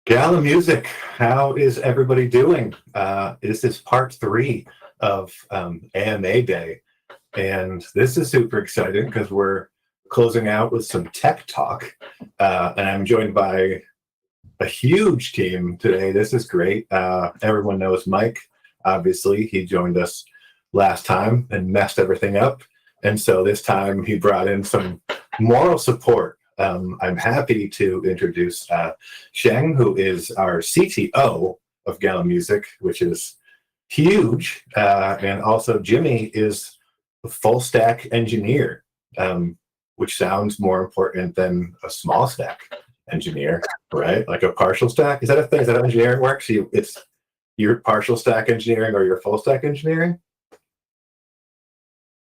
Gala Music, how is everybody doing? This is part 3 of AMA Day, and this is super exciting because we're closing out with some tech talk, and I'm joined by a huge team today. This is great. Everyone knows Mike, obviously. He joined us last time and messed everything up, and so this time he brought in some moral support. I'm happy to introduce Sheng, who is our CTO of Gala Music, which is huge. And also Jimmy is a full stack engineer, which sounds more important than a small stack engineer, right? Like a partial stack. Is that a thing? Is that how engineering works? It's your partial stack engineering or your full stack engineering?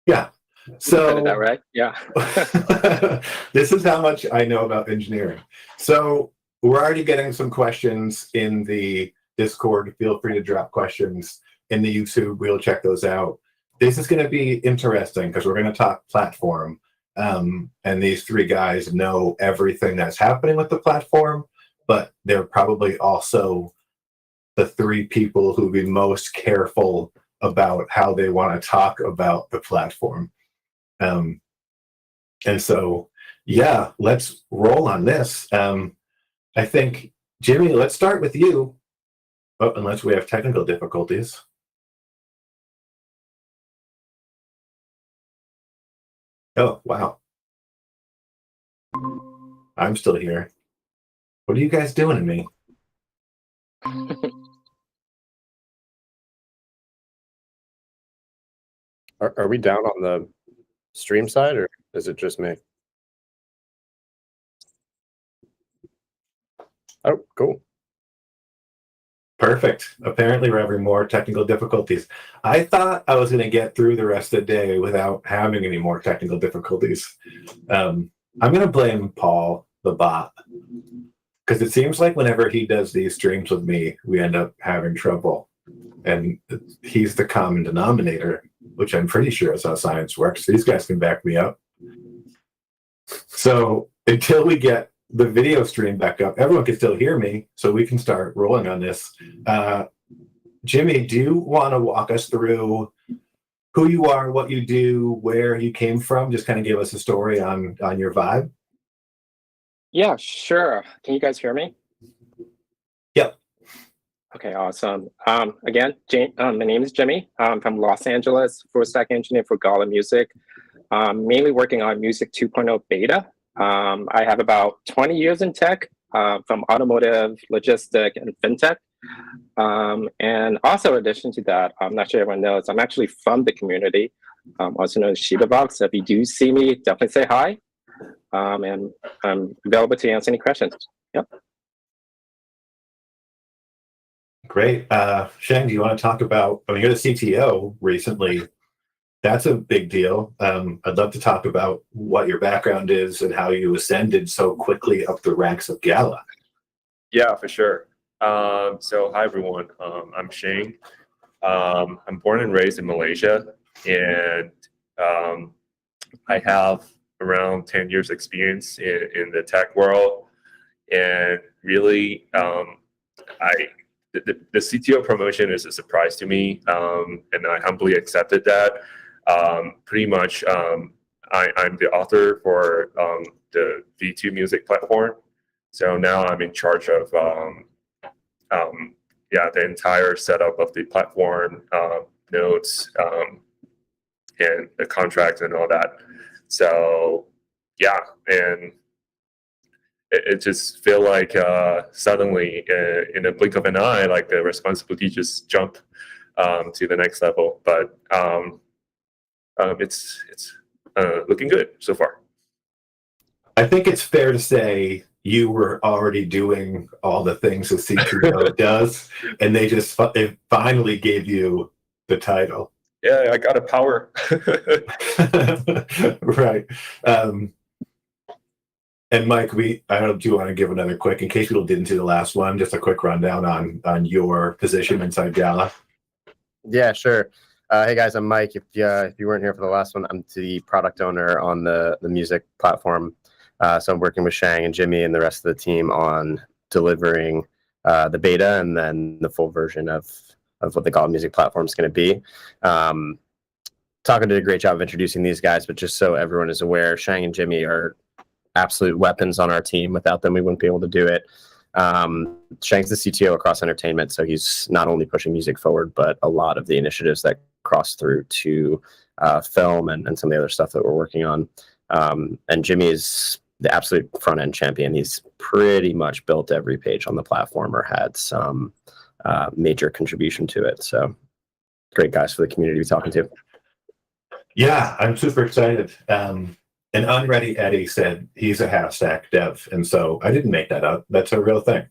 Yeah. So that right? Yeah. This is how much I know about engineering. So we're already getting some questions in the Discord. Feel free to drop questions in the YouTube. We'll check those out. This is going to be interesting because we're going to talk platform. And these three guys know everything that's happening with the platform, but they're probably also the three people who will be most careful about how they want to talk about the platform. And so, yeah, let's roll on this. I think, Jimmy, let's start with you. Oh, unless we have technical difficulties. Oh, wow. I'm still here. What are you guys doing to me? Are we down on the stream side, or is it just me? Oh, cool. Perfect. Apparently we're having more technical difficulties. I thought I was going to get through the rest of the day without having any more technical difficulties. I'm going to blame Paul, the bot, because it seems like whenever he does these streams with me, we end up having trouble. And he's the common denominator, which I'm pretty sure is how science works. These guys can back me up. So until we get the video stream back up, everyone can still hear me, so we can start rolling on this. Jimmy, do you want to walk us through who you are, what you do, where you came from? Just kind of give us a story on your vibe. Yeah, sure. Can you guys hear me? Yep. Okay, awesome. Again, my name is Jimmy. I'm from Los Angeles, full stack engineer for Gala Music. Mainly working on Music 2.0 beta. I have about 20 years in tech, from automotive, logistic, and fintech. And also, in addition to that, I'm not sure everyone knows, I'm actually from the community, also known as ShibaBox. So if you do see me, definitely say hi. And I'm available to answer any questions. Yep. Great. Sheng, do you want to talk about, you're the CTO recently. That's a big deal. I'd love to talk about what your background is and how you ascended so quickly up the ranks of Gala. Yeah, for sure. So hi, everyone. I'm Sheng. I'm born and raised in Malaysia, and I have around 10 years experience in the tech world. And really, the CTO promotion is a surprise to me, and I humbly accepted that. Pretty much, I'm the author for the V2 music platform. So now I'm in charge of the entire setup of the platform, notes, and the contract and all that. So yeah, and it just feel like suddenly in a blink of an eye, like the responsibility just jumped to the next level. But it's looking good so far. I think it's fair to say you were already doing all the things a CTO does, and they finally gave you the title. Yeah, I got a power. Right. And Mike, I don't know, do you want to give another quick, in case people didn't see the last one, just a quick rundown on your position inside Gala? Yeah, sure. Hey guys, I'm Mike. If you weren't here for the last one, I'm the product owner on the music platform. So I'm working with Sheng and Jimmy and the rest of the team on delivering the beta and then the full version of what the Gala Music platform is going to be. Talking did a great job of introducing these guys, but just so everyone is aware, Shang and Jimmy are absolute weapons on our team. Without them, we wouldn't be able to do it. Shang's the CTO across entertainment, so he's not only pushing music forward, but a lot of the initiatives that cross through to film and some of the other stuff that we're working on. And Jimmy is the absolute front end champion. He's pretty much built every page on the platform or had some major contribution to it. So great guys for the community to be talking to. Yeah, I'm super excited. And Unready Eddie said he's a half-stack dev, and so I didn't make that up. That's a real thing.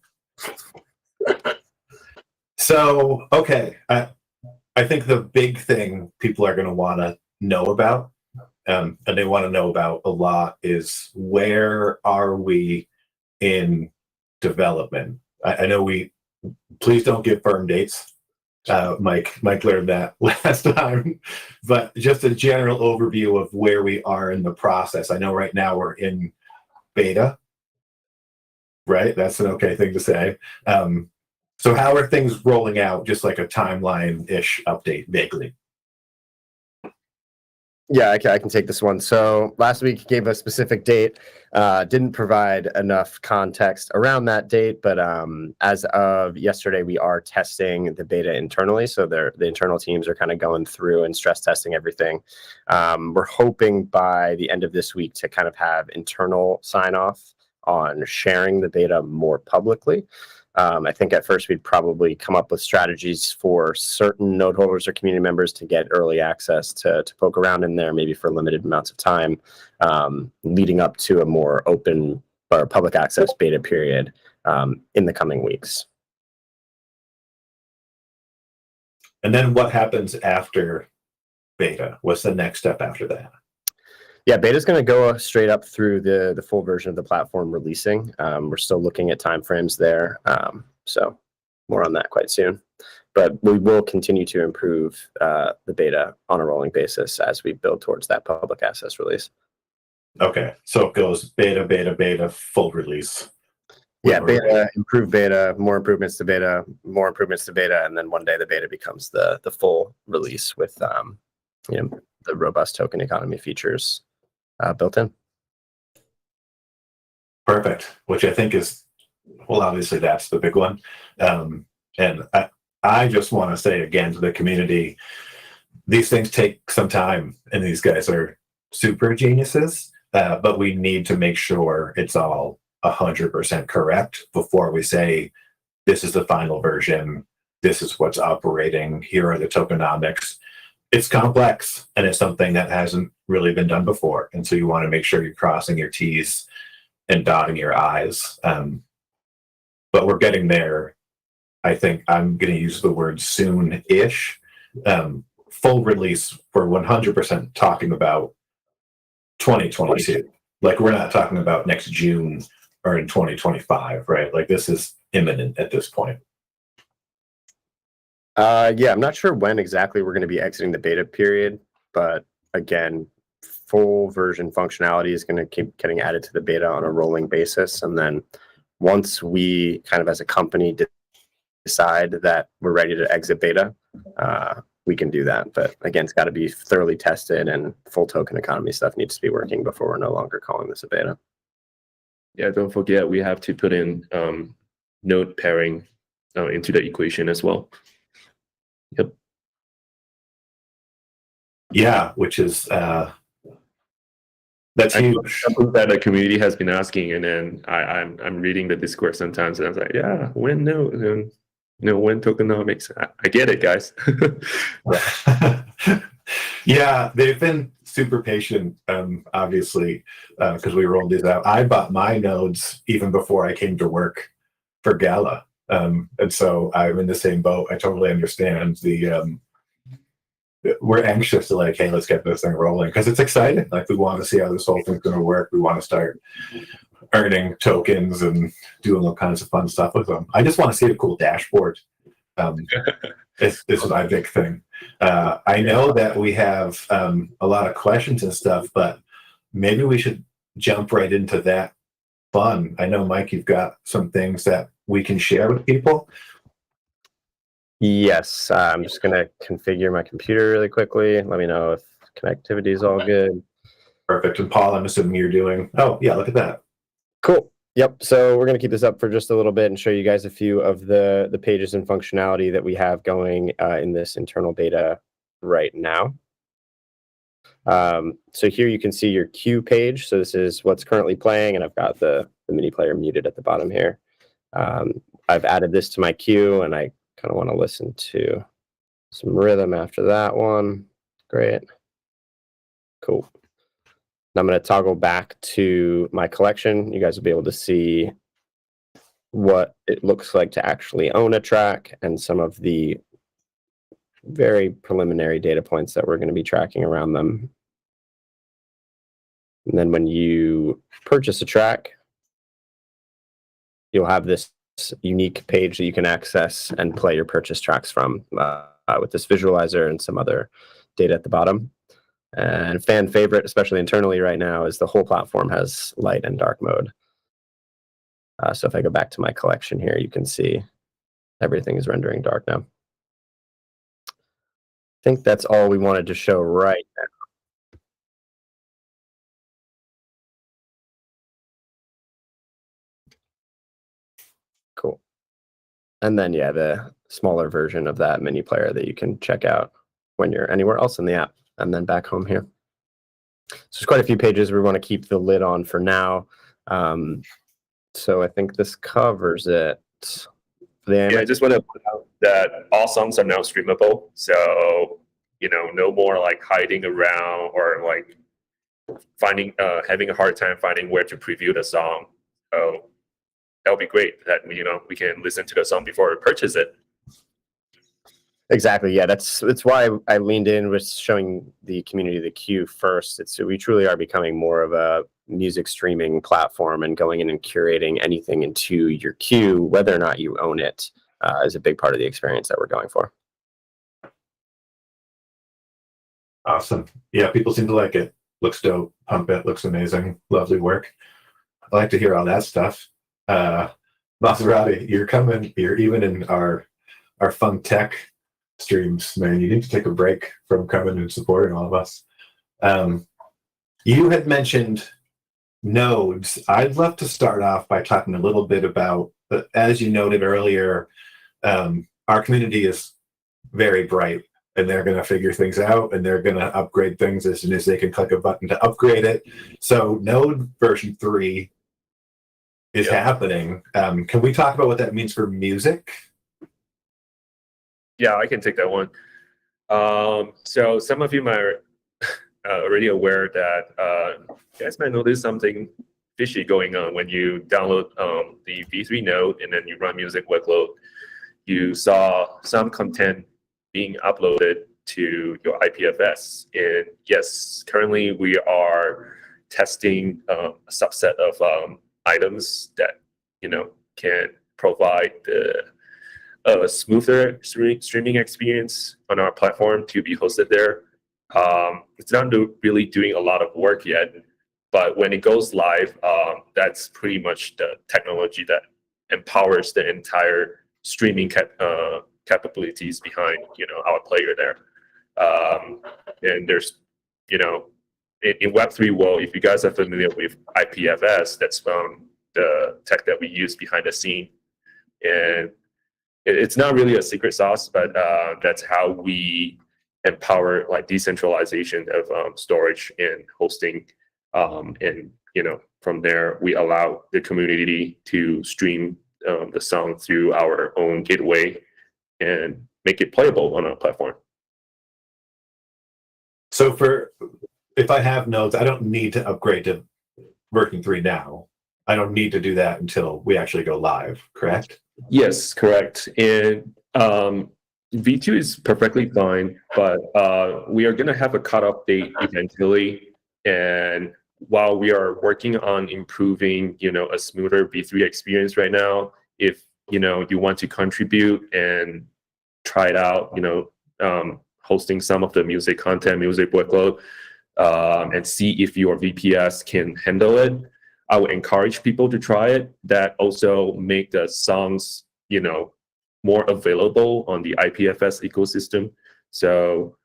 So, okay, I think the big thing people are going to want to know about, and they want to know about a lot, is where are we in development? I know please don't give firm dates. Mike learned that last time, but just a general overview of where we are in the process. I know right now we're in beta, right? That's an okay thing to say. So how are things rolling out? Just like a timeline-ish update, vaguely. Yeah, I can take this one. So last week gave a specific date, didn't provide enough context around that date, but as of yesterday, we are testing the beta internally. So the internal teams are kind of going through and stress testing everything. We're hoping by the end of this week to kind of have internal sign-off on sharing the beta more publicly. I think at first we'd probably come up with strategies for certain node holders or community members to get early access to poke around in there, maybe for limited amounts of time, leading up to a more open or public access beta period in the coming weeks. And then what happens after beta? What's the next step after that? Yeah, beta is going to go straight up through the full version of the platform releasing. We're still looking at timeframes there, so more on that quite soon. But we will continue to improve the beta on a rolling basis as we build towards that public access release. Okay, so it goes beta, full release. Yeah, beta, improved beta, more improvements to beta, more improvements to beta, and then one day the beta becomes the full release with the robust token economy features built in. Perfect, which I think is, well, obviously that's the big one. And I just want to say again to the community, these things take some time and these guys are super geniuses, but we need to make sure it's all 100% correct before we say, this is the final version, this is what's operating, here are the tokenomics. It's complex and it's something that hasn't really been done before. And so you want to make sure you're crossing your T's and dotting your I's. But we're getting there. I think I'm going to use the word soon-ish. Full release, we're 100% talking about 2022. Like we're not talking about next June or in 2025, right? Like this is imminent at this point. Yeah, I'm not sure when exactly we're going to be exiting the beta period, but again, full version functionality is going to keep getting added to the beta on a rolling basis. And then once we kind of as a company decide that we're ready to exit beta, we can do that. But again, it's got to be thoroughly tested and full token economy stuff needs to be working before we're no longer calling this a beta. Yeah, don't forget we have to put in node pairing into the equation as well. Yep. Yeah, which is that's huge. Something that the community has been asking, and then I'm reading the Discord sometimes, and I was like, yeah, when node, and when tokenomics. I get it, guys. Yeah, they've been super patient, obviously, because we rolled these out. I bought my nodes even before I came to work for Gala. And so I'm in the same boat. I totally understand we're anxious to like, hey, let's get this thing rolling because it's exciting. Like we want to see how this whole thing's going to work. We want to start earning tokens and doing all kinds of fun stuff with them. I just want to see a cool dashboard. This is my big thing. I know that we have a lot of questions and stuff, but maybe we should jump right into that fun. I know, Mike, you've got some things that we can share with people. Yes, I'm just going to configure my computer really quickly. Let me know if connectivity is all good. Perfect. And Paul, I'm assuming you're doing, oh, yeah, look at that. Cool. Yep. So we're going to keep this up for just a little bit and show you guys a few of the pages and functionality that we have going in this internal beta right now. So here you can see your queue page. So this is what's currently playing, and I've got the mini player muted at the bottom here. I've added this to my queue, and I kind of want to listen to some rhythm after that one. Great. Cool. I'm going to toggle back to my collection. You guys will be able to see what it looks like to actually own a track and some of the very preliminary data points that we're going to be tracking around them. And then when you purchase a track, you'll have this unique page that you can access and play your purchase tracks from with this visualizer and some other data at the bottom. And fan favorite, especially internally right now, is the whole platform has light and dark mode. So if I go back to my collection here, you can see everything is rendering dark now. I think that's all we wanted to show right now. Cool. And then, yeah, the smaller version of that mini player that you can check out when you're anywhere else in the app, and then back home here. So there's quite a few pages we want to keep the lid on for now. So I think this covers it. Yeah, I just want to put out that all songs are now streamable. So, no more like hiding around or like finding, having a hard time finding where to preview the song. So that'll be great that, we can listen to the song before we purchase it. Exactly. Yeah, that's why I leaned in with showing the community the queue first. We truly are becoming more of a music streaming platform, and going in and curating anything into your queue, whether or not you own it, is a big part of the experience that we're going for. Awesome. Yeah, people seem to like it. Looks dope. Pump it. Looks amazing. Lovely work. I like to hear all that stuff. Maserati, you're even in our fun tech streams, man. You need to take a break from coming and supporting all of us. You had mentioned nodes. I'd love to start off by talking a little bit about, as you noted earlier, our community is very bright, and they're going to figure things out, and they're going to upgrade things as soon as they can click a button to upgrade it. So node version 3 is happening. Can we talk about what that means for music? Yeah, I can take that one. So some of you might already aware that you guys might notice something fishy going on when you download the V3 node and then you run music workload. You saw some content being uploaded to your IPFS. And yes, currently we are testing a subset of items that can provide a smoother streaming experience on our platform to be hosted there. It's not really doing a lot of work yet, but when it goes live, that's pretty much the technology that empowers the entire streaming capabilities behind our player there. And there's in Web3 world, if you guys are familiar with IPFS, that's the tech that we use behind the scene, and it's not really a secret sauce, but that's how we empower like decentralization of storage and hosting, and from there we allow the community to stream the song through our own gateway and make it playable on our platform. So if I have nodes, I don't need to upgrade to version 3 now. I don't need to do that until we actually go live, correct? Yes, correct. And V2 is perfectly fine, but we are going to have a cutoff date eventually. And while we are working on improving, a smoother V3 experience right now, if you want to contribute and try it out, hosting some of the music content, music workload, and see if your VPS can handle it, I would encourage people to try it. That also make the songs, more available on the IPFS ecosystem. So,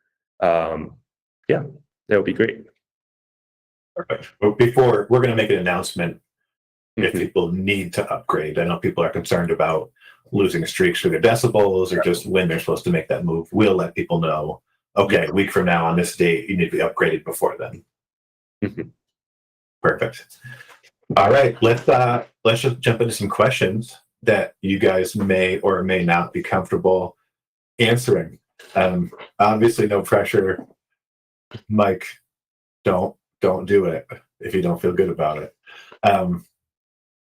yeah, that would be great. Perfect. But before, we're going to make an announcement if Mhm. people need to upgrade. I know people are concerned about losing streaks for their decibels or just when they're supposed to make that move. We'll let people know, okay, a week from now on this date, you need to be upgraded before then. Mhm. Perfect. All right, let's just jump into some questions that you guys may or may not be comfortable answering. Obviously, no pressure. Mike, don't do it if you don't feel good about it.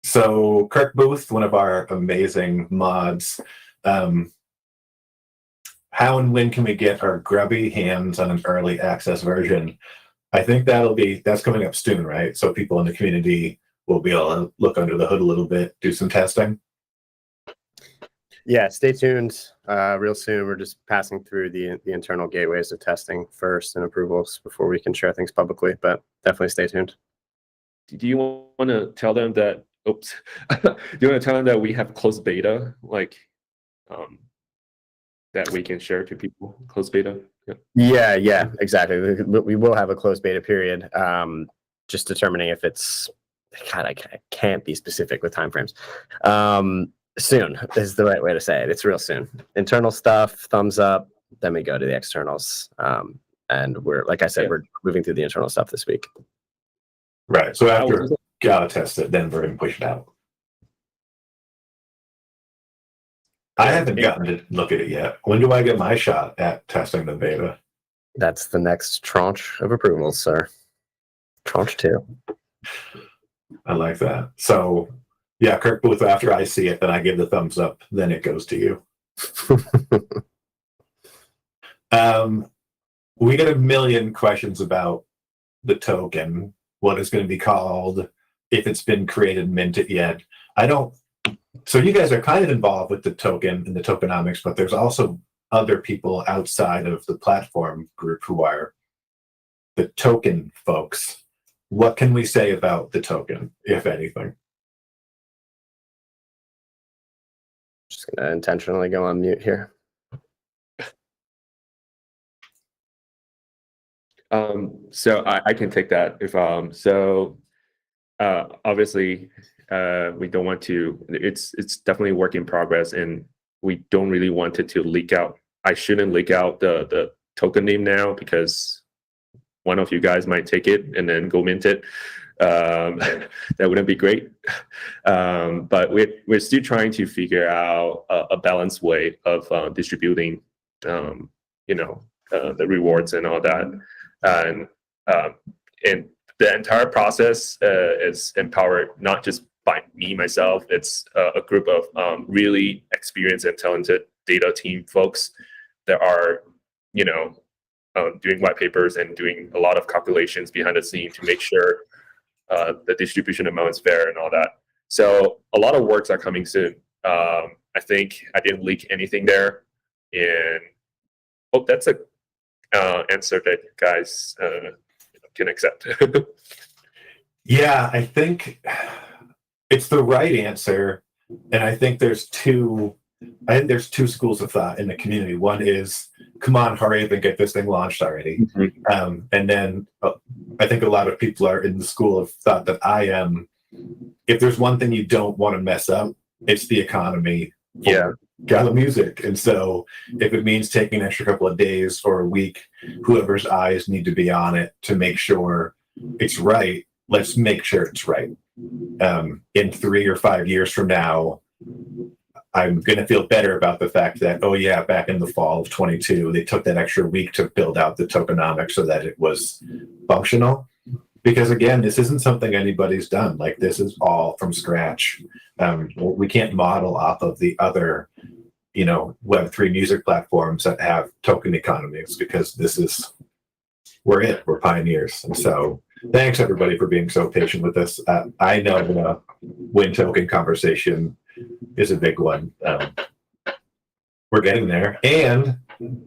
So Kirk Booth, one of our amazing mods, how and when can we get our grubby hands on an early access version? I think that's coming up soon, right? So people in the community will be able to look under the hood a little bit, do some testing. Yeah, stay tuned. Real soon, we're just passing through the internal gateways of testing first and approvals before we can share things publicly. But definitely stay tuned. Do you want to tell them that? Oops. Do you want to tell them that we have closed beta, that we can share to people? Closed beta. Yeah, exactly. We will have a closed beta period. Just determining if it's. God, I can't be specific with timeframes. Soon is the right way to say it. It's real soon. Internal stuff, thumbs up. Then we go to the externals. And we're, like I said, we're moving through the internal stuff this week. Right. So after Gala test it, then we're going to push it out. I haven't gotten to look at it yet. When do I get my shot at testing the beta? That's the next tranche of approvals, sir. Tranche 2. I like that. So, yeah, Kirk Booth, after I see it, then I give the thumbs up, then it goes to you. We get a million questions about the token, what it's going to be called, if it's been created, minted yet. So you guys are kind of involved with the token and the tokenomics, but there's also other people outside of the platform group who are the token folks. What can we say about the token, if anything? Just going to intentionally go on mute here. So I can take that. Obviously, we don't want to. It's definitely a work in progress, and we don't really want it to leak out. I shouldn't leak out the token name now because one of you guys might take it and then go mint it. That wouldn't be great. But we're still trying to figure out a balanced way of distributing, the rewards and all that. And the entire process is empowered not just by me myself. It's a group of really experienced and talented data team folks that are doing white papers and doing a lot of calculations behind the scene to make sure the distribution amount is fair and all that. So a lot of works are coming soon. I think I didn't leak anything there, and hope that's a answer that you guys can accept. Yeah, I think it's the right answer, and I think there's two schools of thought in the community. One is, come on, hurry up and get this thing launched already. Mm-hmm. And then I think a lot of people are in the school of thought that I am. If there's one thing you don't want to mess up, it's the economy. Yeah. Gala Music. And so if it means taking an extra couple of days or a week, whoever's eyes need to be on it to make sure it's right, let's make sure it's right. In 3 or 5 years from now, I'm going to feel better about the fact that, oh yeah, back in the fall of 22, they took that extra week to build out the tokenomics so that it was functional. Because again, this isn't something anybody's done. Like, this is all from scratch. We can't model off of the other, Web3 music platforms that have token economies, because we're pioneers. And so thanks everybody for being so patient with us. I know the win token conversation is a big one. We're getting there, and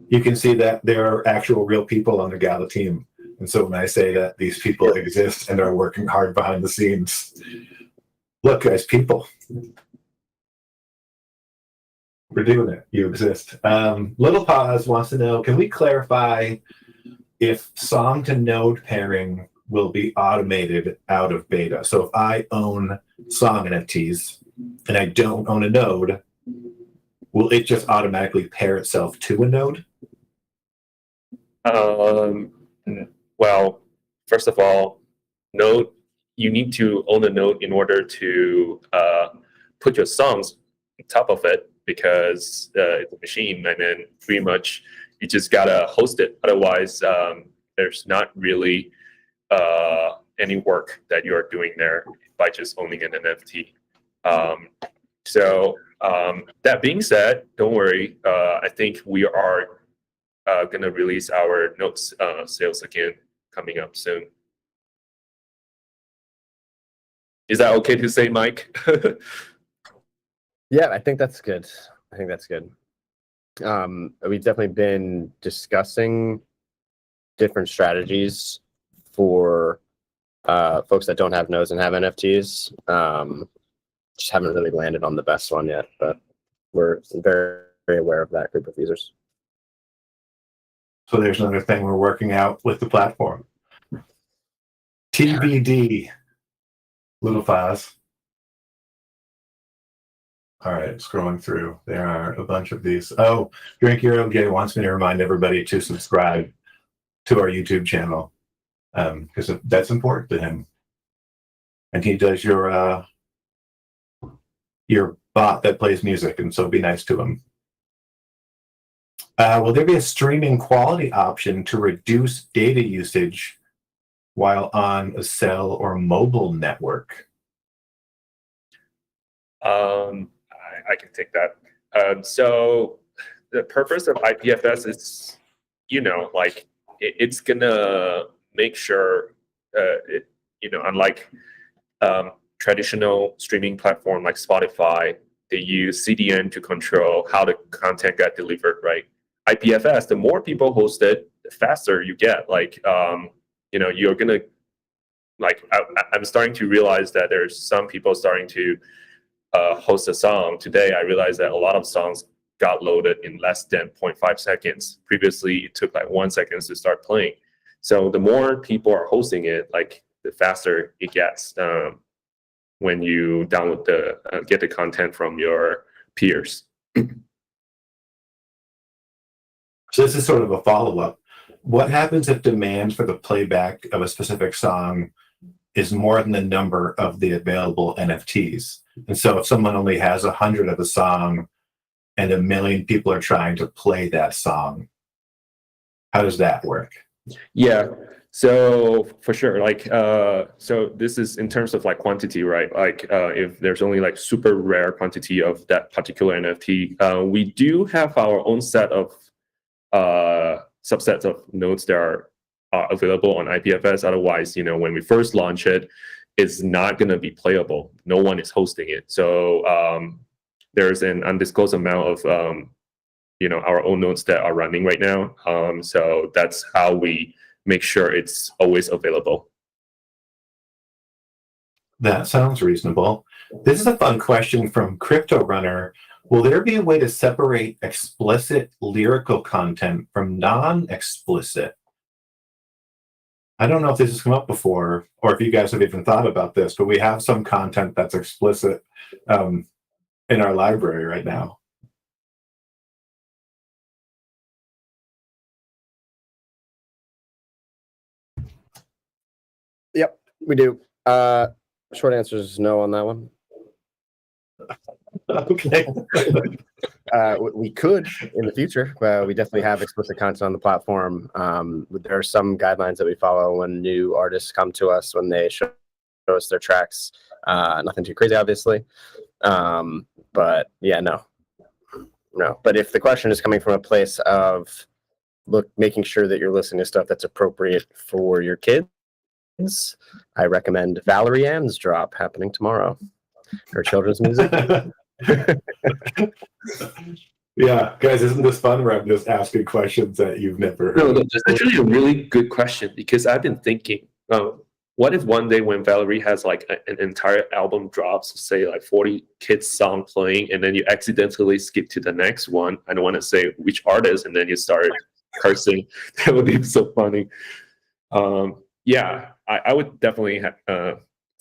you can see that there are actual real people on the Gala team. And so when I say that these people exist and are working hard behind the scenes, look, guys, people. We're doing it. You exist. Little Pause wants to know, can we clarify if song to node pairing will be automated out of beta? So if I own song NFTs and I don't own a node, will it just automatically pair itself to a node? Well, first of all, node, you need to own a node in order to put your songs on top of it, because it's a machine, and then pretty much you just gotta host it. Otherwise, there's not really any work that you're doing there by just owning an NFT. So that being said, don't worry. I think we are going to release our notes sales again coming up soon. Is that okay to say, Mike? Yeah, I think that's good. We've definitely been discussing different strategies for folks that don't have nodes and have NFTs. Just haven't really landed on the best one yet, but we're very, very aware of that group of users. So there's another thing we're working out with the platform. TBD. Little Pause. All right, scrolling through. There are a bunch of these. Oh, Drink Hero J wants me to remind everybody to subscribe to our YouTube channel, because that's important to him. And he does your bot that plays music, and so be nice to him. Will there be a streaming quality option to reduce data usage while on a cell or mobile network? I can take that. So the purpose of IPFS is, it's gonna make sure, unlike traditional streaming platform like Spotify, they use CDN to control how the content got delivered, right? IPFS, the more people host it, the faster you get. You're gonna, I'm starting to realize that there's some people starting to host a song. Today, I realized that a lot of songs got loaded in less than 0.5 seconds. Previously, it took like 1 second to start playing. So the more people are hosting it, the faster it gets when you download get the content from your peers. So this is sort of a follow-up. What happens if demand for the playback of a specific song is more than the number of the available NFTs? And so if someone only has 100 of a song and 1 million people are trying to play that song, how does that work? Yeah, so for sure, so this is in terms of quantity, right? If there's only super rare quantity of that particular NFT, we do have our own set of subsets of nodes that are available on IPFS. Otherwise, when we first launch it, it's not going to be playable. No one is hosting it. So there's an undisclosed amount of our own nodes that are running right now. So that's how we make sure it's always available. That sounds reasonable. This is a fun question from Crypto Runner. Will there be a way to separate explicit lyrical content from non-explicit? I don't know if this has come up before, or if you guys have even thought about this, but we have some content that's explicit in our library right now. Yep, we do. Short answer is no on that one. Okay. We could in the future. We definitely have explicit content on the platform. There are some guidelines that we follow when new artists come to us, when they show us their tracks. Nothing too crazy, obviously. But yeah, no. But if the question is coming from a place of making sure that you're listening to stuff that's appropriate for your kids, I recommend Valerie Ann's drop happening tomorrow. Her children's music. Yeah, guys, isn't this fun where I'm just asking questions that you've never heard? No, that's actually a really good question because I've been thinking, what if one day when Valerie has like an entire album drops, say like 40 kids song playing, and then you accidentally skip to the next one? I don't want to say which artist, and then you start cursing. That would be so funny. Yeah, I would definitely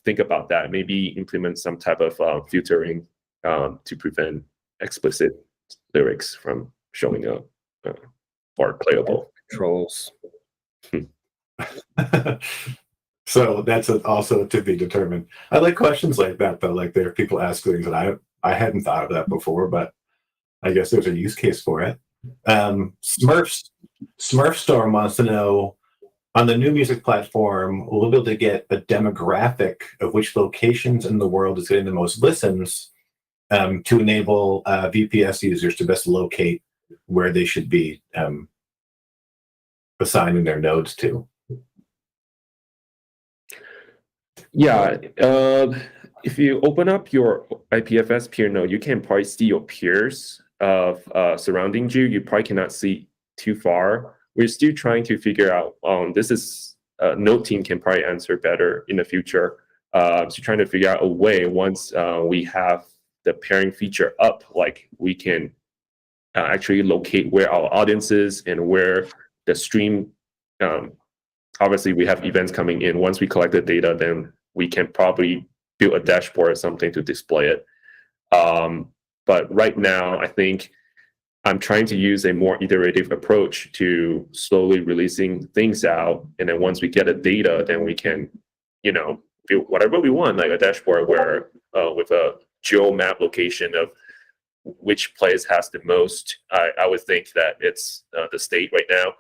think about that. Maybe implement some type of filtering to prevent explicit lyrics from showing up or playable. Trolls. So that's also to be determined. I like questions like that, though. Like there are people ask things that I hadn't thought of that before, but I guess there's a use case for it. Smurfstorm wants to know, on the new music platform, we'll be able to get a demographic of which locations in the world is getting the most listens to enable VPS users to best locate where they should be assigning their nodes to. Yeah, if you open up your IPFS peer node, you can probably see your peers of surrounding you. You probably cannot see too far. We're still trying to figure out. This is Node team can probably answer better in the future. So trying to figure out a way once we have the pairing feature up, like we can actually locate where our audience is and where the stream. Obviously, we have events coming in. Once we collect the data, then we can probably build a dashboard or something to display it. But right now, I think I'm trying to use a more iterative approach to slowly releasing things out. And then once we get the data, then we can, build whatever we want, like a dashboard where with a geo map location of which place has the most. I would think that it's the state right now.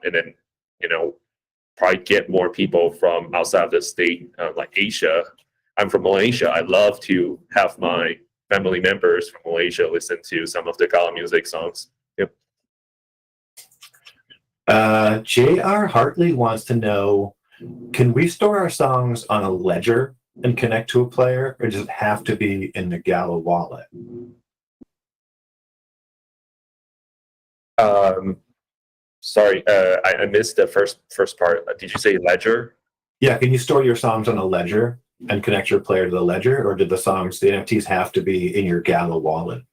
And then, probably get more people from outside of the state, like Asia. I'm from Malaysia. I'd love to have my family members from Malaysia listen to some of the Gala Music songs. Yep. J.R. Hartley wants to know, can we store our songs on a ledger and connect to a player, or does it have to be in the Gala wallet? Sorry, I missed the first part. Did you say ledger? Yeah, can you store your songs on a ledger and connect your player to the ledger, or did the NFTs have to be in your Gala wallet?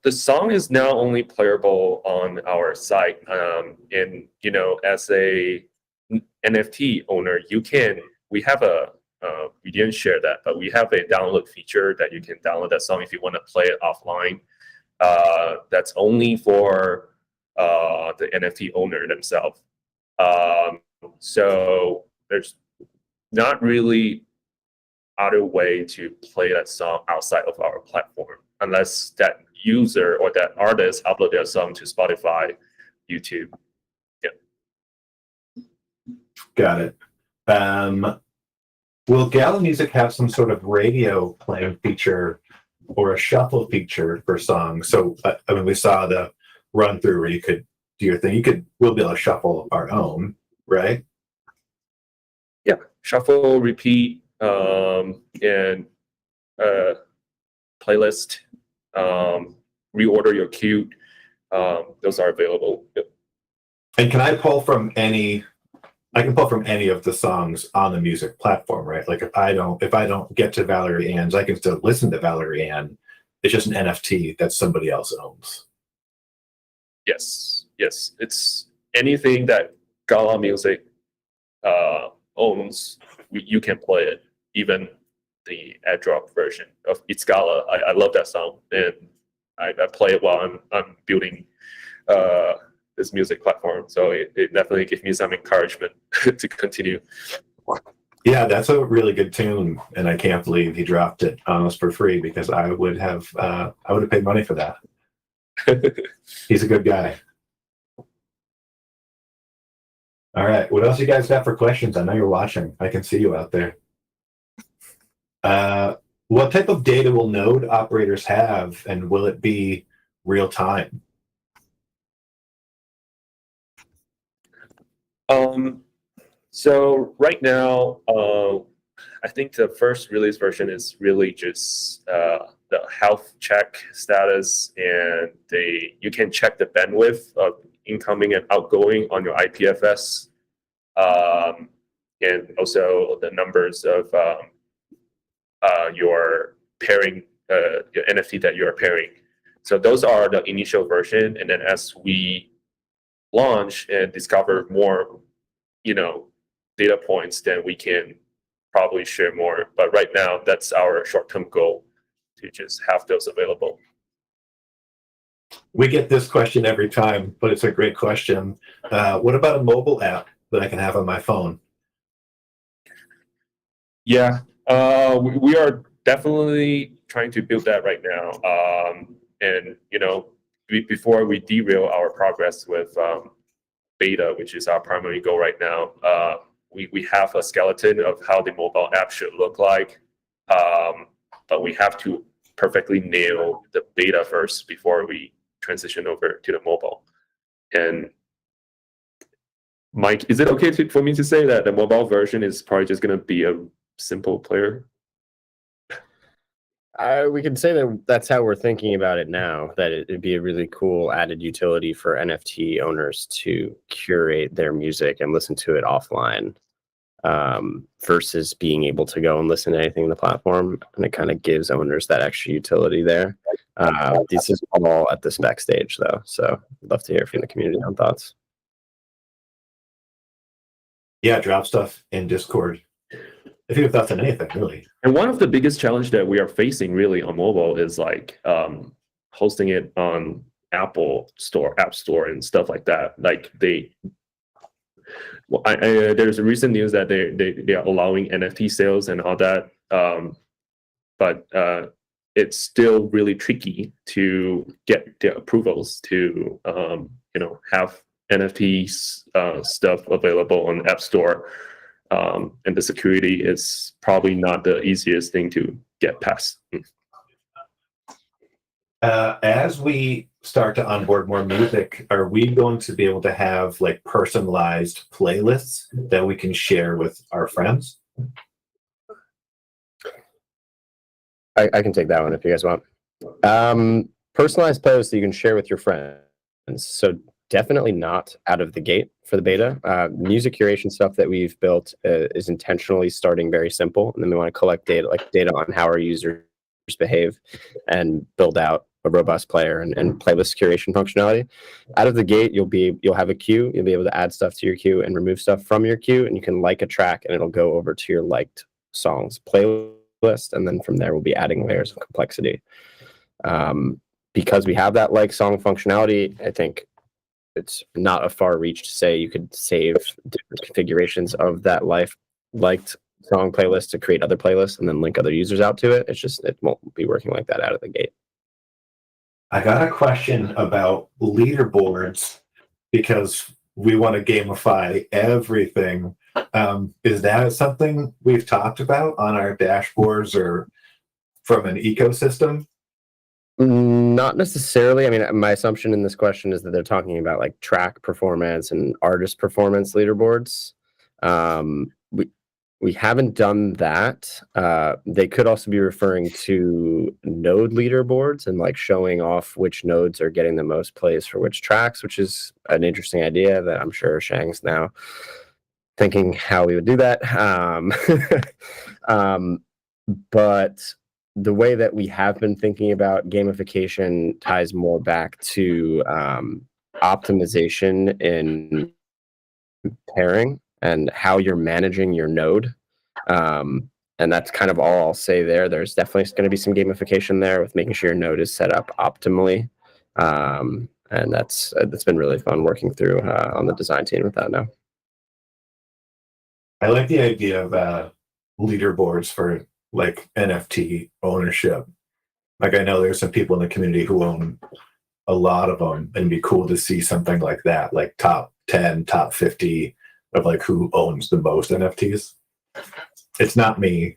The song is now only playable on our site. And as a NFT owner, we have we didn't share that, but we have a download feature that you can download that song if you want to play it offline. That's only for the NFT owner themselves. So there's not really other way to play that song outside of our platform unless that user or that artist upload their song to Spotify, YouTube. Yeah. Got it. Will Gala Music have some sort of radio playing feature or a shuffle feature for songs? So, we saw the run through where you could do your thing. We'll be able to shuffle our own, right? Yeah, shuffle, repeat, and playlist, reorder your queue. Those are available. Yep. And can I pull from any? I can pull from any of the songs on the music platform, right? Like if I don't get to Valerie Ann's, I can still listen to Valerie Ann. It's just an NFT that somebody else owns. Yes. It's anything that Gala Music owns. You can play it, even the AirDrop version of It's Gala. I love that song, and I play it while I'm building this music platform. So it definitely gives me some encouragement to continue. Yeah, that's a really good tune, and I can't believe he dropped it almost for free because I would have paid money for that. He's a good guy. All right, what else you guys got for questions? I know you're watching. I can see you out there. What type of data will node operators have, and will it be real time? So right now, I think the first release version is really just the health check status, and you can check the bandwidth of incoming and outgoing on your IPFS, and also the numbers of your pairing, your NFT that you are pairing. So those are the initial version, and then as we launch and discover more, data points, then we can probably share more. But right now, that's our short-term goal, to just have those available. We get this question every time, but it's a great question. What about a mobile app that I can have on my phone? Yeah, we are definitely trying to build that right now. And before we derail our progress with beta, which is our primary goal right now, we have a skeleton of how the mobile app should look like, but we have to perfectly nail the beta first before we transition over to the mobile. And Mike, is it okay for me to say that the mobile version is probably just going to be a simple player? We can say that that's how we're thinking about it now, that it'd be a really cool added utility for NFT owners to curate their music and listen to it offline, versus being able to go and listen to anything in the platform. And it kind of gives owners that extra utility there. This is all at the spec stage, though. So I'd love to hear from the community on thoughts. Yeah, drop stuff in Discord. If you have thoughts on anything, really. And one of the biggest challenge that we are facing really on mobile is like hosting it on App Store and stuff like that. Like there's a recent news that they are allowing NFT sales and all that, but it's still really tricky to get the approvals to have NFT stuff available on App Store. And the security is probably not the easiest thing to get past. As we start to onboard more music, are we going to be able to have like personalized playlists that we can share with our friends? I can take that one if you guys want. Personalized playlists that you can share with your friends. So definitely not out of the gate for the beta. Music curation stuff that we've built is intentionally starting very simple, and then we want to collect data on how our users behave and build out a robust player and playlist curation functionality. Out of the gate, you'll have a queue. You'll be able to add stuff to your queue and remove stuff from your queue, and you can like a track and it'll go over to your liked songs playlist, and then from there we'll be adding layers of complexity. Because we have that like song functionality, I think it's not a far reach to say you could save different configurations of that liked song playlist to create other playlists and then link other users out to it. It's just, it won't be working like that out of the gate. I got a question about leaderboards because we want to gamify everything. Is that something we've talked about on our dashboards or from an ecosystem? Not necessarily. I mean, my assumption in this question is that they're talking about like track performance and artist performance leaderboards. We haven't done that. They could also be referring to node leaderboards and like showing off which nodes are getting the most plays for which tracks, which is an interesting idea that I'm sure Shang's now thinking how we would do that. But the way that we have been thinking about gamification ties more back to optimization in pairing and how you're managing your node. And that's kind of all I'll say there. There's definitely going to be some gamification there with making sure your node is set up optimally. And that's been really fun working through on the design team with that now. I like the idea of leaderboards for like NFT ownership. Like I know there's some people in the community who own a lot of them, and it'd be cool to see something like that, like top 10, top 50 of like who owns the most NFTs. It's not me,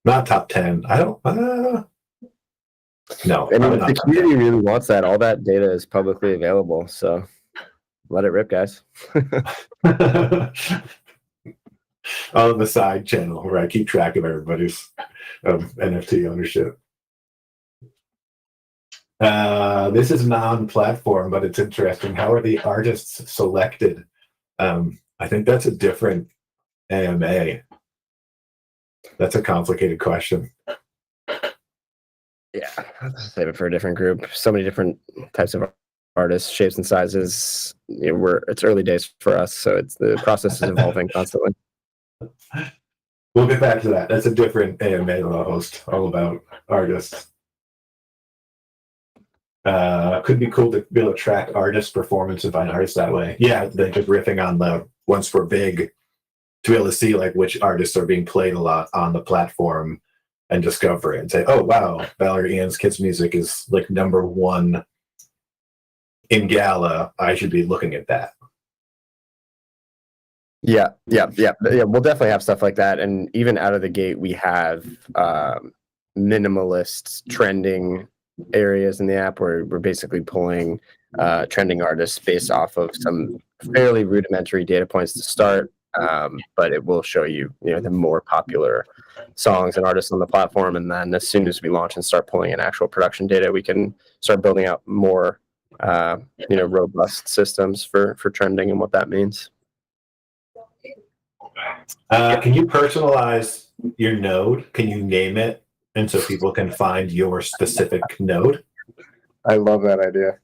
not top 10. I don't no. I mean, if the community really wants that, all that data is publicly available, so let it rip, guys. on the side channel where I keep track of everybody's NFT ownership. This is non-platform, but it's interesting. How are the artists selected? I think that's a different AMA. That's a complicated question. Yeah, save it for a different group. So many different types of artists, shapes and sizes. It's early days for us, so the process is evolving constantly. We'll get back to that. That's a different AMA I'll host, all about artists. Could be cool to be able to track artist performance and find artists that way. Yeah, then just riffing on the once we're big, to be able to see like which artists are being played a lot on the platform and discover it and say, oh wow, Valerie Ann's Kids Music is like #1 in Gala. I should be looking at that. Yeah. We'll definitely have stuff like that, and even out of the gate, we have minimalist trending areas in the app where we're basically pulling trending artists based off of some fairly rudimentary data points to start, but it will show you, the more popular songs and artists on the platform, and then as soon as we launch and start pulling in actual production data, we can start building out more robust systems for trending and what that means. Can you personalize your node? Can you name it, and so people can find your specific node? I love that idea.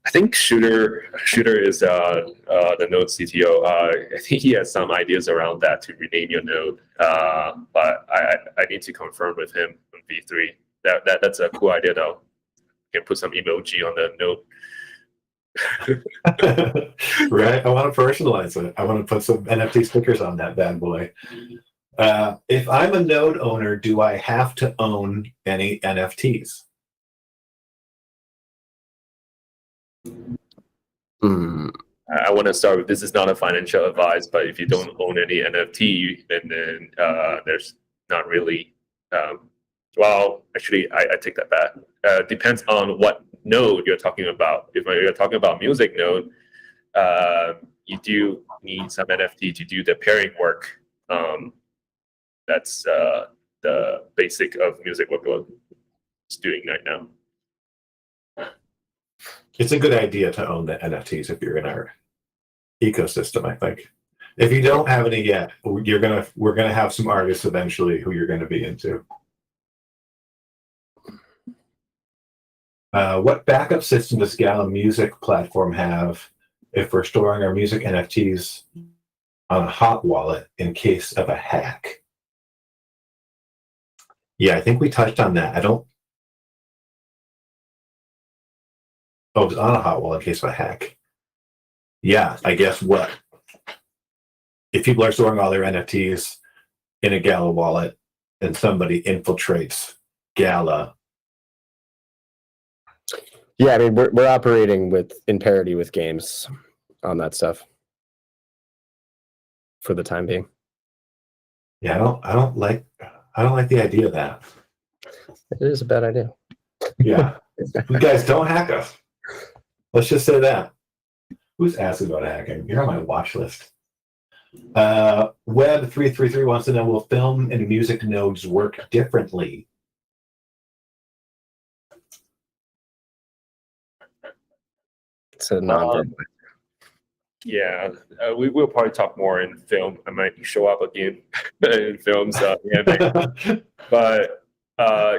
I think Shooter is the node CTO. I think he has some ideas around that to rename your node, but I need to confirm with him on V3. That's a cool idea though. You can put some emoji on the node. Right, I want to personalize it. I want to put some NFT stickers on that bad boy. If I'm a node owner, do I have to own any NFTs? I want to start with, this is not a financial advice, but if you don't own any NFT, then there's not really. Well, actually, I take that back. Depends on what node you're talking about. If you're talking about music node, you do need some NFT to do the pairing work. That's the basic of music workload it's doing right now. It's a good idea to own the NFTs if you're in our ecosystem, I think. If you don't have any yet, we're gonna have some artists eventually who you're gonna be into. What backup system does Gala Music platform have if we're storing our music NFTs on a hot wallet in case of a hack? Yeah, I think we touched on that. Oh, it was on a hot wallet in case of a hack. Yeah, I guess what? If people are storing all their NFTs in a Gala wallet and somebody infiltrates Gala. Yeah, I mean, we're operating in parity with games on that stuff for the time being. Yeah, I don't like the idea of that. It is a bad idea. Yeah. You guys don't hack us. Let's just say that. Who's asking about hacking? You're on my watch list. Web333 wants to know, will film and music nodes work differently? It's a non-verbal. Yeah, we will probably talk more in film. I might show up again in films, but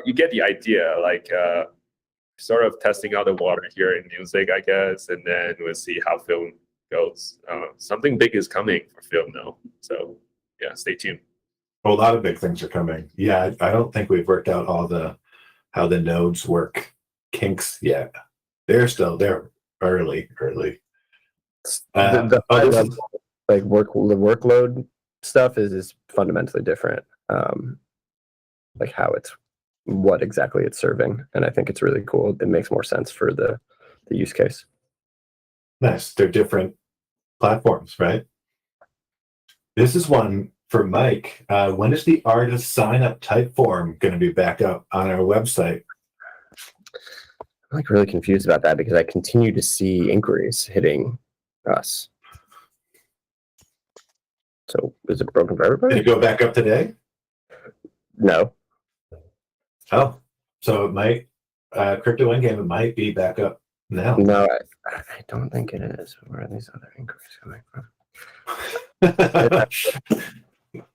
you get the idea. Like, sort of testing out the water here in music, I guess, and then we'll see how film goes. Something big is coming for film now, so yeah, stay tuned. A lot of big things are coming. Yeah, I don't think we've worked out how the nodes work kinks yet. They're early. The workload stuff is fundamentally different. Like what exactly it's serving, and I think it's really cool. It makes more sense for the use case. Nice. They're different platforms, right? This is one for Mike. When is the artist sign up type form going to be back up on our website? I'm like really confused about that because I continue to see inquiries hitting us. So is it broken for Did everybody? it go back up today? No. Oh, so it might, crypto endgame, it might be back up now. No, I don't think it is. Where are these other inquiries coming from?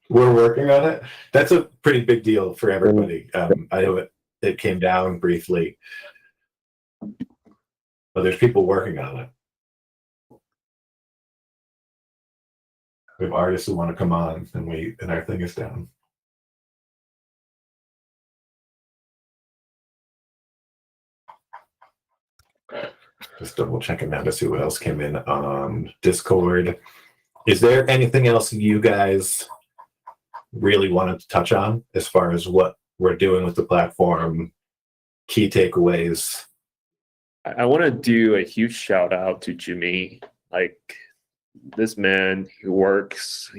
We're working on it. That's a pretty big deal for everybody. I know it came down briefly, but there's people working on it. We have artists who want to come on, and our thing is down. Just double checking now to see what else came in on Discord. Is there anything else you guys really wanted to touch on as far as what we're doing with the platform, key takeaways? I want to do a huge shout out to Jimmy. Like, this man, he works,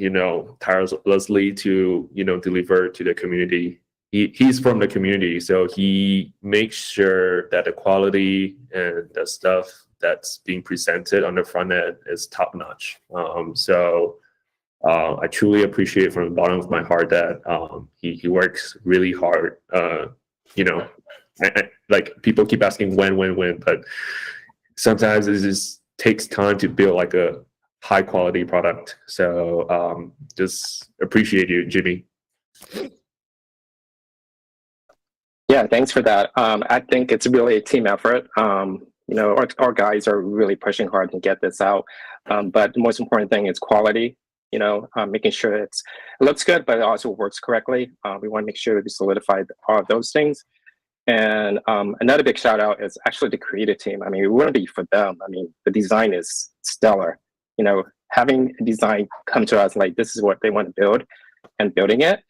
tirelessly to, deliver to the community. He's from the community, so he makes sure that the quality and the stuff that's being presented on the front end is top notch. I truly appreciate from the bottom of my heart that he works really hard. Like, people keep asking when, but sometimes it just takes time to build like a high quality product. So just appreciate you, Jimmy. Yeah, thanks for that. I think it's really a team effort. Our guys are really pushing hard to get this out. But the most important thing is quality, making sure it looks good, but it also works correctly. We want to make sure we solidify all of those things. And another big shout out is actually the creative team. I mean, it wouldn't be for them. I mean, the design is stellar. Having a design come to us like this is what they want to build and building it,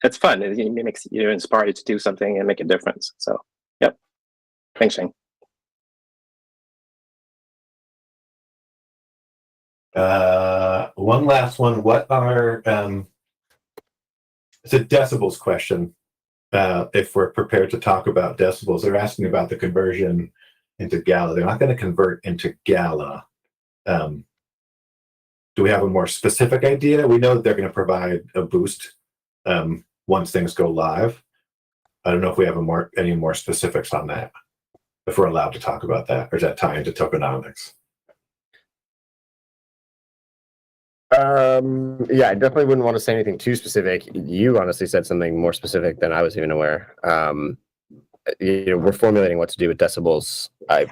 it's fun. It makes you inspired to do something and make a difference. So, yep. Thanks, Shane. One last one. What are it's a decibels question. If we're prepared to talk about decibels, they're asking about the conversion into Gala. They're not going to convert into Gala. Do we have a more specific idea? We know that they're going to provide a boost once things go live. I don't know if we have any more specifics on that, if we're allowed to talk about that, or is that tie into tokenomics? Yeah, I definitely wouldn't want to say anything too specific. You honestly said something more specific than I was even aware. We're formulating what to do with decibels. I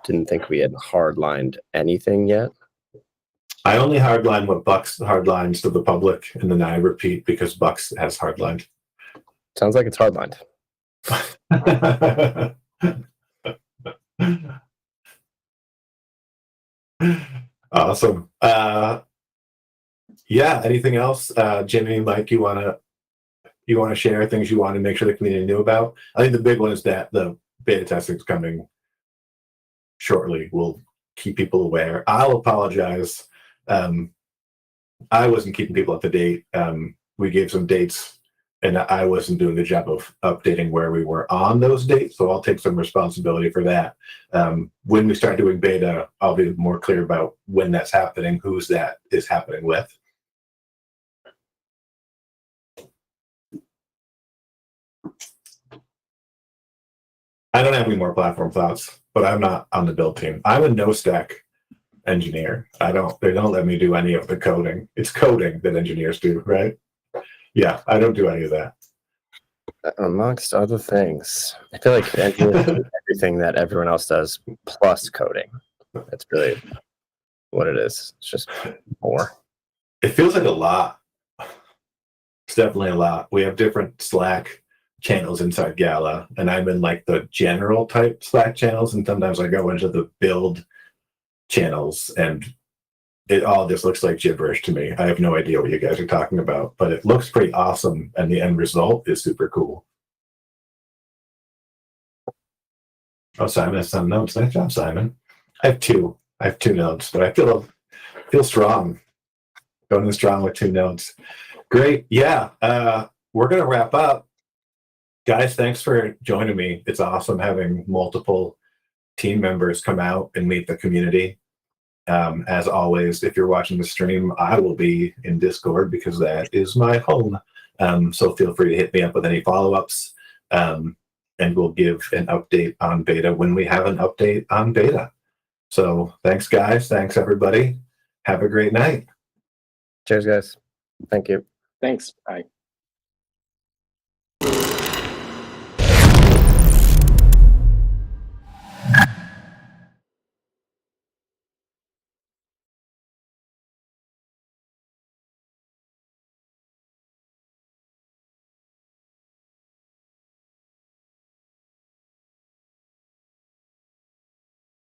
didn't think we had hardlined anything yet. I only hardline what Bucks hardlines to the public, and then I repeat because Bucks has hardlined. Sounds like it's hardlined. Awesome. Yeah. Anything else, Jimmy, Mike? You want to share things you want to make sure the community knew about? I think the big one is that the beta testing is coming shortly. We'll keep people aware. I'll apologize. I wasn't keeping people up to date. We gave some dates, and I wasn't doing the job of updating where we were on those dates, so I'll take some responsibility for that. When we start doing beta, I'll be more clear about when that's happening, who's that is happening with. I don't have any more platform thoughts, but I'm not on the build team. I'm a no-stack engineer. They don't let me do any of the coding. It's coding that engineers do, right? Yeah, I don't do any of that. Amongst other things, I feel like engineers do everything that everyone else does plus coding. That's really what it is. It's just more. It feels like a lot. It's definitely a lot. We have different Slack channels inside Gala, and I'm in like the general type Slack channels, and sometimes I go into the build channels, and it all just looks like gibberish to me. I have no idea what you guys are talking about, but it looks pretty awesome, and the end result is super cool. Oh, Simon has some notes. Nice job, Simon. I have two notes, but I feel strong. Going in strong with 2 notes. Great. Yeah. We're gonna wrap up. Guys, thanks for joining me. It's awesome having multiple team members come out and meet the community. As always, if you're watching the stream, I will be in Discord because that is my home. So feel free to hit me up with any follow-ups, and we'll give an update on beta when we have an update on beta. So thanks, guys. Thanks, everybody. Have a great night. Cheers, guys. Thank you. Thanks. Bye.